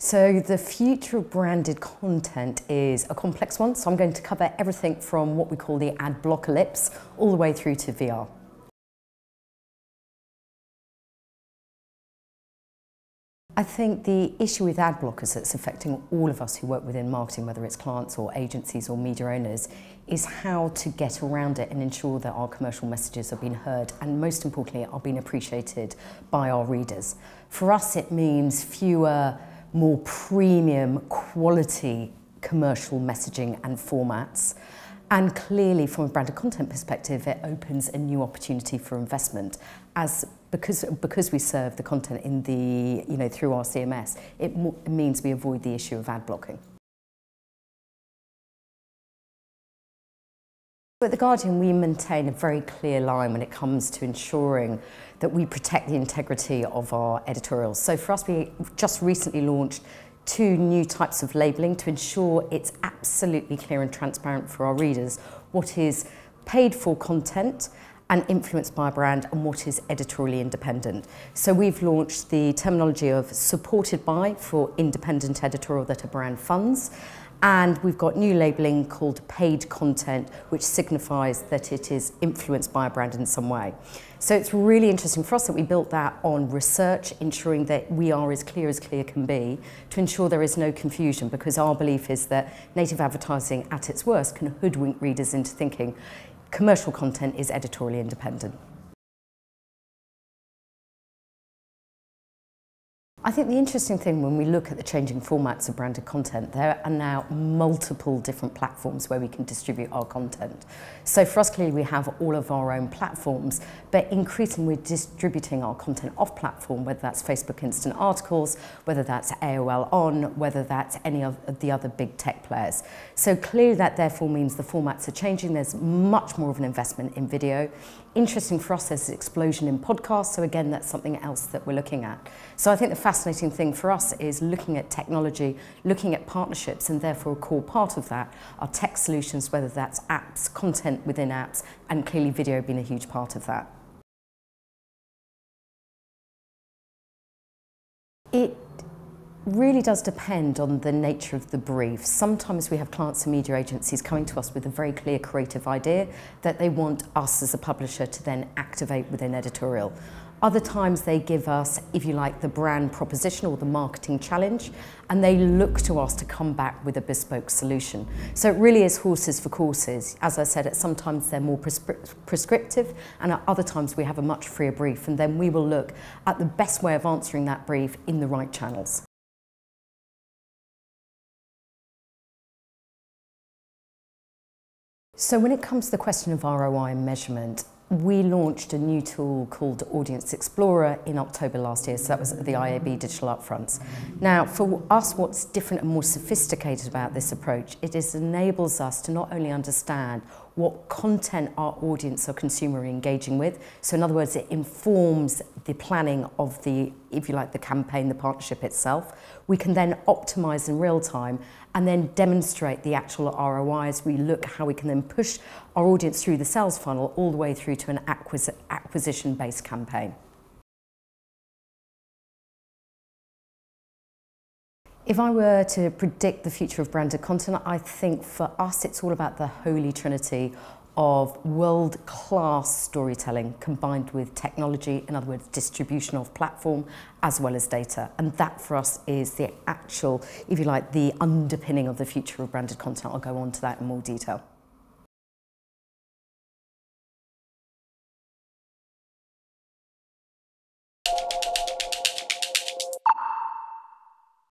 So the future of branded content is a complex one, so I'm going to cover everything from what we call the adblockalypse all the way through to VR. I think the issue with ad blockers that's affecting all of us who work within marketing, whether it's clients or agencies or media owners, is how to get around it and ensure that our commercial messages are being heard and, most importantly, are being appreciated by our readers. For us, it means fewer, more premium quality commercial messaging and formats. And clearly, from a branded content perspective, it opens a new opportunity for investment. Because we serve the content in the, through our CMS, it means we avoid the issue of ad blocking. At The Guardian, we maintain a very clear line when it comes to ensuring that we protect the integrity of our editorials. So for us, we just recently launched 2 new types of labelling to ensure it's absolutely clear and transparent for our readers what is paid for content and influenced by a brand and what is editorially independent. So we've launched the terminology of supported by for independent editorial that a brand funds, and we've got new labelling called paid content, which signifies that it is influenced by a brand in some way. So it's really interesting for us that we built that on research, ensuring that we are as clear can be, to ensure there is no confusion, because our belief is that native advertising at its worst can hoodwink readers into thinking commercial content is editorially independent. I think the interesting thing when we look at the changing formats of branded content, there are now multiple different platforms where we can distribute our content. So for us, clearly, we have all of our own platforms, but increasingly we're distributing our content off platform, whether that's Facebook Instant Articles, whether that's AOL On, whether that's any of the other big tech players. So clearly that therefore means the formats are changing. There's much more of an investment in video. Interesting for us, there's an explosion in podcasts, so again, that's something else that we're looking at. So I think the fascinating thing for us is looking at technology, looking at partnerships, and therefore a core part of that are tech solutions, whether that's apps, content within apps, and clearly video being a huge part of that. It really does depend on the nature of the brief. Sometimes we have clients and media agencies coming to us with a very clear creative idea that they want us as a publisher to then activate within editorial. Other times they give us, if you like, the brand proposition or the marketing challenge, and they look to us to come back with a bespoke solution. So it really is horses for courses. As I said, sometimes they're more prescriptive, and at other times we have a much freer brief, and then we will look at the best way of answering that brief in the right channels. So when it comes to the question of ROI and measurement, we launched a new tool called Audience Explorer in October last year, so that was at the IAB Digital Upfronts. Now, for us, what's different and more sophisticated about this approach, it enables us to not only understand what content our audience or consumer are engaging with, so in other words, it informs the planning of the, if you like, the campaign, the partnership itself. We can then optimize in real time and then demonstrate the actual ROIs. We look at how we can then push our audience through the sales funnel all the way through to an acquisition-based campaign. If I were to predict the future of branded content, I think for us it's all about the holy trinity of world-class storytelling combined with technology, in other words, distribution of platform as well as data. And that for us is the actual, if you like, the underpinning of the future of branded content. I'll go on to that in more detail.